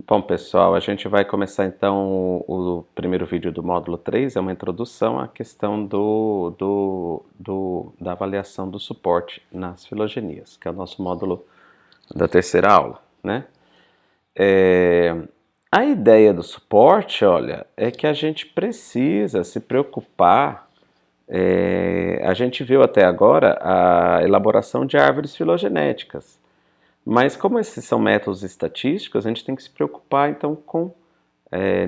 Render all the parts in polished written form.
Bom, pessoal, a gente vai começar então o primeiro vídeo do módulo 3, é uma introdução à questão da avaliação do suporte nas filogenias, que é o nosso módulo da terceira aula, né? A ideia do suporte, olha, é que a gente precisa se preocupar. A gente viu até agora a elaboração de árvores filogenéticas. Mas como esses são métodos estatísticos, a gente tem que se preocupar então com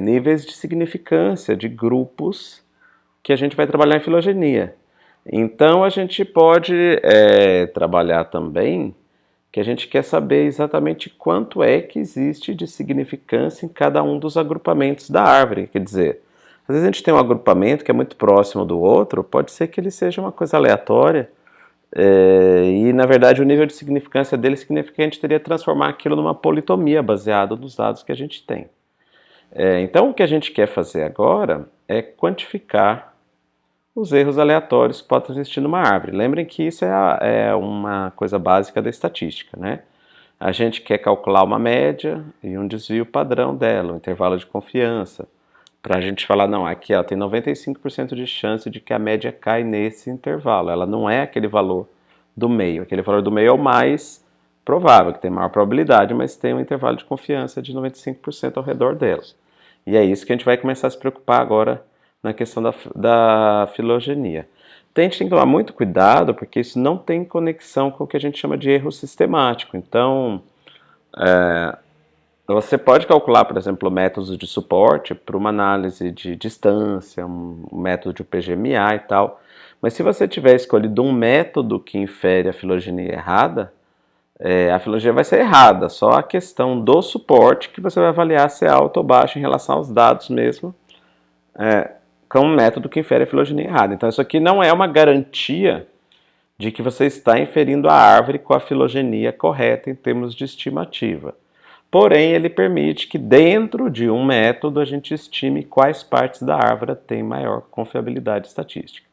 níveis de significância de grupos que a gente vai trabalhar em filogenia. Então a gente pode trabalhar também que a gente quer saber exatamente quanto é que existe de significância em cada um dos agrupamentos da árvore. Quer dizer, às vezes a gente tem um agrupamento que é muito próximo do outro, pode ser que ele seja uma coisa aleatória, e na verdade o nível de significância dele significa que a gente teria que transformar aquilo numa politomia baseado nos dados que a gente tem. Então o que a gente quer fazer agora é quantificar os erros aleatórios que podem existir numa árvore. Lembrem que isso é uma coisa básica da estatística, né? A gente quer calcular uma média e um desvio padrão dela, um intervalo de confiança, para a gente falar, não, aqui ó, tem 95% de chance de que a média cai nesse intervalo. Ela não é aquele valor do meio. Aquele valor do meio é o mais provável, que tem maior probabilidade, mas tem um intervalo de confiança de 95% ao redor dela. E é isso que a gente vai começar a se preocupar agora na questão da filogenia. A gente tem que tomar muito cuidado, porque isso não tem conexão com o que a gente chama de erro sistemático. Então, você pode calcular, por exemplo, métodos de suporte para uma análise de distância, um método de PGMA e tal, mas se você tiver escolhido um método que infere a filogenia errada, a filogenia vai ser errada, só a questão do suporte que você vai avaliar se é alto ou baixo em relação aos dados mesmo, com um método que infere a filogenia errada. Então isso aqui não é uma garantia de que você está inferindo a árvore com a filogenia correta em termos de estimativa. Porém, ele permite que dentro de um método a gente estime quais partes da árvore têm maior confiabilidade estatística.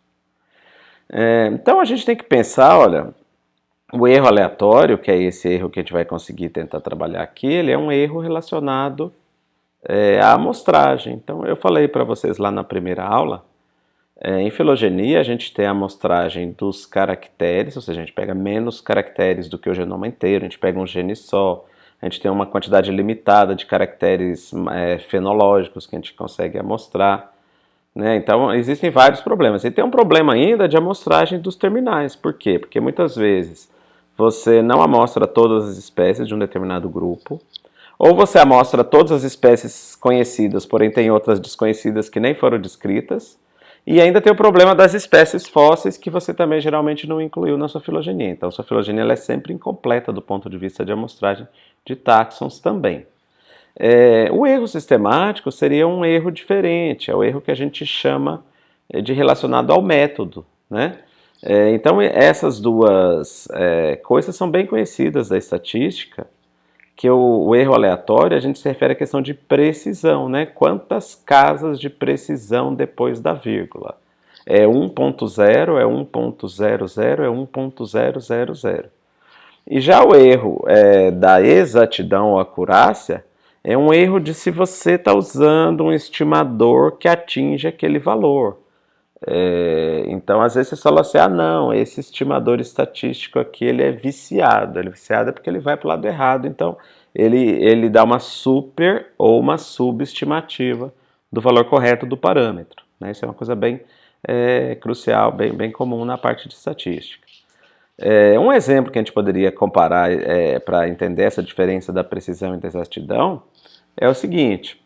Então a gente tem que pensar, olha, o erro aleatório, que é esse erro que a gente vai conseguir tentar trabalhar aqui, ele é um erro relacionado à amostragem. Então eu falei para vocês lá na primeira aula, em filogenia a gente tem a amostragem dos caracteres, ou seja, a gente pega menos caracteres do que o genoma inteiro, a gente pega um gene só, a gente tem uma quantidade limitada de caracteres fenológicos que a gente consegue amostrar, né? Então existem vários problemas. E tem um problema ainda de amostragem dos terminais. Por quê? Porque muitas vezes você não amostra todas as espécies de um determinado grupo, ou você amostra todas as espécies conhecidas, porém tem outras desconhecidas que nem foram descritas, e ainda tem o problema das espécies fósseis que você também geralmente não incluiu na sua filogenia. Então sua filogenia ela é sempre incompleta do ponto de vista de amostragem de táxons também. O erro sistemático seria um erro diferente, é o erro que a gente chama de relacionado ao método, né? Então essas duas coisas são bem conhecidas da estatística, que o erro aleatório a gente se refere à questão de precisão, né? Quantas casas de precisão depois da vírgula? É 1.0, é 1.00, é 1.000. E já o erro da exatidão ou acurácia é um erro de se você está usando um estimador que atinge aquele valor. Então, às vezes você fala assim, não, esse estimador estatístico aqui ele é viciado. Ele é viciado porque ele vai para o lado errado. Então, ele dá uma super ou uma subestimativa do valor correto do parâmetro, né? Isso é uma coisa bem crucial, bem comum na parte de estatística. Um exemplo que a gente poderia comparar para entender essa diferença da precisão e da exatidão é o seguinte.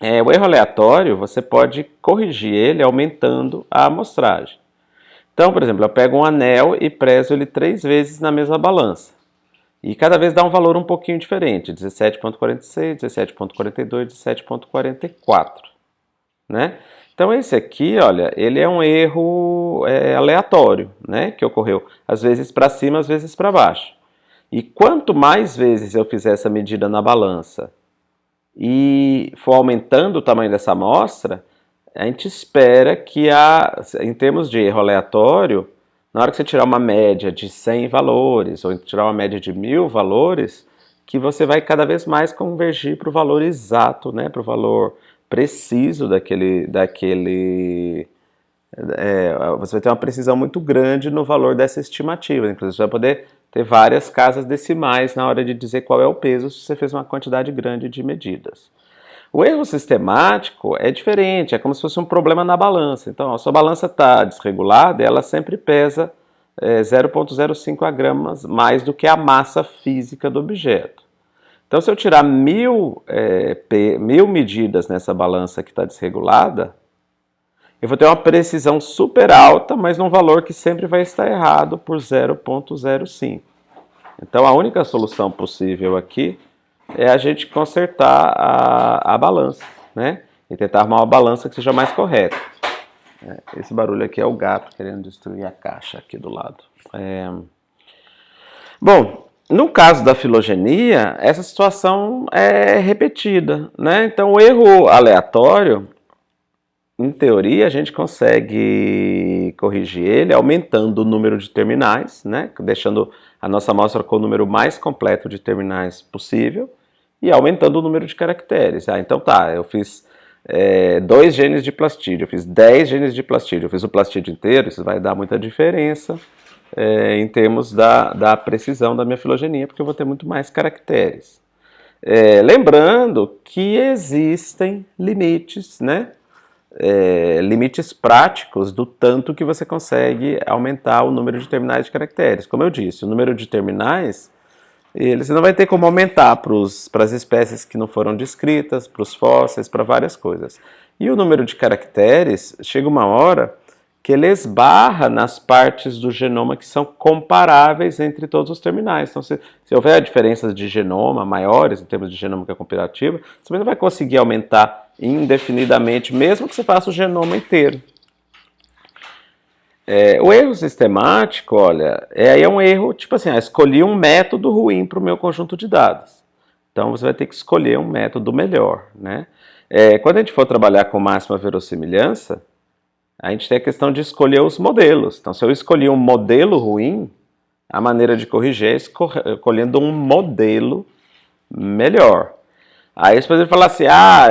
O erro aleatório, você pode corrigir ele aumentando a amostragem. Então, por exemplo, eu pego um anel e preso ele 3 vezes na mesma balança. E cada vez dá um valor um pouquinho diferente, 17,46, 17,42, 17,44, né? Então esse aqui, olha, ele é um erro aleatório, né? Que ocorreu às vezes para cima, às vezes para baixo. E quanto mais vezes eu fizer essa medida na balança e for aumentando o tamanho dessa amostra, a gente espera que, em termos de erro aleatório, na hora que você tirar uma média de 100 valores ou tirar uma média de 1000 valores, que você vai cada vez mais convergir para o valor exato, né, para o valor preciso você vai ter uma precisão muito grande no valor dessa estimativa. Inclusive, você vai poder ter várias casas decimais na hora de dizer qual é o peso se você fez uma quantidade grande de medidas. O erro sistemático é diferente, é como se fosse um problema na balança. Então, a sua balança está desregulada e ela sempre pesa 0,05 gramas mais do que a massa física do objeto. Então, se eu tirar 1000 medidas nessa balança que está desregulada, eu vou ter uma precisão super alta, mas num valor que sempre vai estar errado por 0,05. Então, a única solução possível aqui é a gente consertar a balança, né? E tentar arrumar uma balança que seja mais correta. Esse barulho aqui é o gato querendo destruir a caixa aqui do lado. Bom, no caso da filogenia, essa situação é repetida, né? Então, o erro aleatório, em teoria, a gente consegue corrigir ele aumentando o número de terminais, né? Deixando a nossa amostra com o número mais completo de terminais possível e aumentando o número de caracteres. Então tá, eu fiz 2 genes de plastídeo, eu fiz 10 genes de plastídeo, eu fiz o plastídeo inteiro, isso vai dar muita diferença em termos da precisão da minha filogenia, porque eu vou ter muito mais caracteres. Lembrando que existem limites, né? Limites práticos do tanto que você consegue aumentar o número de terminais de caracteres. Como eu disse, o número de terminais você não vai ter como aumentar para as espécies que não foram descritas, para os fósseis, para várias coisas. E o número de caracteres, chega uma hora que ele esbarra nas partes do genoma que são comparáveis entre todos os terminais. Então, se houver diferenças de genoma maiores, em termos de genômica comparativa, você não vai conseguir aumentar indefinidamente, mesmo que você faça o genoma inteiro. O erro sistemático, olha, é um erro, tipo assim, escolhi um método ruim para o meu conjunto de dados. Então, você vai ter que escolher um método melhor, né? Quando a gente for trabalhar com máxima verossimilhança, a gente tem a questão de escolher os modelos. Então, se eu escolhi um modelo ruim, a maneira de corrigir é escolhendo um modelo melhor. Aí você pode falar assim,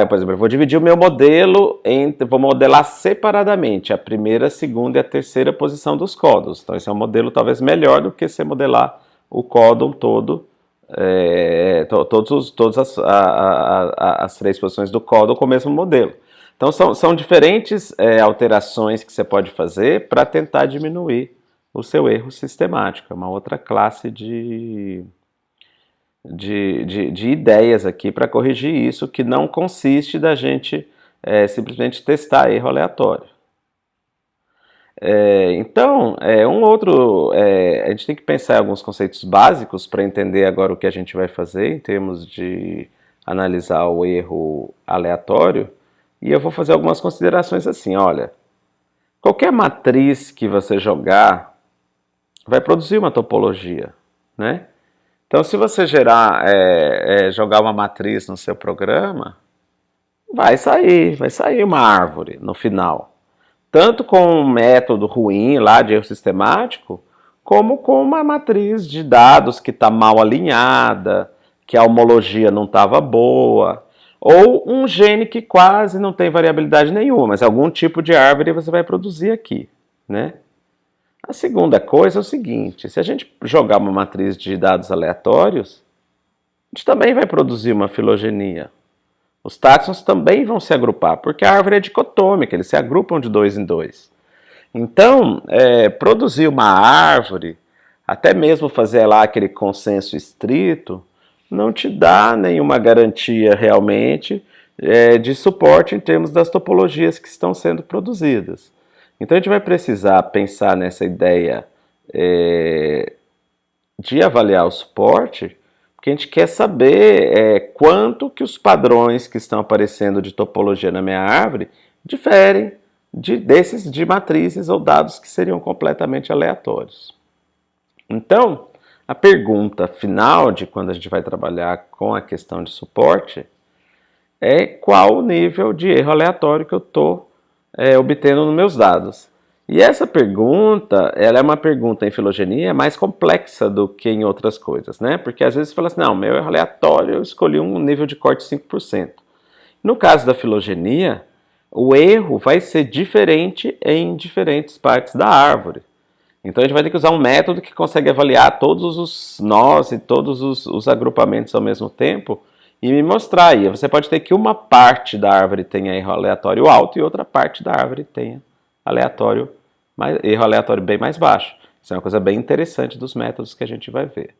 por exemplo, eu vou dividir o meu modelo vou modelar separadamente a primeira, a segunda e a terceira posição dos códons. Então esse é um modelo talvez melhor do que você modelar o códon todo, todas as 3 posições do códon com o mesmo modelo. Então são diferentes alterações que você pode fazer para tentar diminuir o seu erro sistemático. É uma outra classe de ideias aqui para corrigir isso, que não consiste da gente simplesmente testar erro aleatório. Então, a gente tem que pensar em alguns conceitos básicos para entender agora o que a gente vai fazer em termos de analisar o erro aleatório, e eu vou fazer algumas considerações assim, olha, qualquer matriz que você jogar vai produzir uma topologia, né? Então, se você jogar uma matriz no seu programa, vai sair uma árvore no final. Tanto com um método ruim lá de erro sistemático, como com uma matriz de dados que está mal alinhada, que a homologia não estava boa, ou um gene que quase não tem variabilidade nenhuma, mas algum tipo de árvore você vai produzir aqui, né? A segunda coisa é o seguinte, se a gente jogar uma matriz de dados aleatórios, a gente também vai produzir uma filogenia. Os táxons também vão se agrupar, porque a árvore é dicotômica, eles se agrupam de 2 em 2. Então, produzir uma árvore, até mesmo fazer lá aquele consenso estrito, não te dá nenhuma garantia realmente de suporte em termos das topologias que estão sendo produzidas. Então a gente vai precisar pensar nessa ideia de avaliar o suporte, porque a gente quer saber quanto que os padrões que estão aparecendo de topologia na minha árvore diferem de matrizes ou dados que seriam completamente aleatórios. Então, a pergunta final de quando a gente vai trabalhar com a questão de suporte é qual o nível de erro aleatório que eu estou obtendo nos meus dados. E essa pergunta, ela é uma pergunta em filogenia mais complexa do que em outras coisas, né? Porque às vezes você fala assim, não, meu erro aleatório, eu escolhi um nível de corte de 5%. No caso da filogenia, o erro vai ser diferente em diferentes partes da árvore. Então a gente vai ter que usar um método que consegue avaliar todos os nós e todos os agrupamentos ao mesmo tempo e me mostrar aí. Você pode ter que uma parte da árvore tenha erro aleatório alto e outra parte da árvore tenha erro aleatório bem mais baixo. Isso é uma coisa bem interessante dos métodos que a gente vai ver.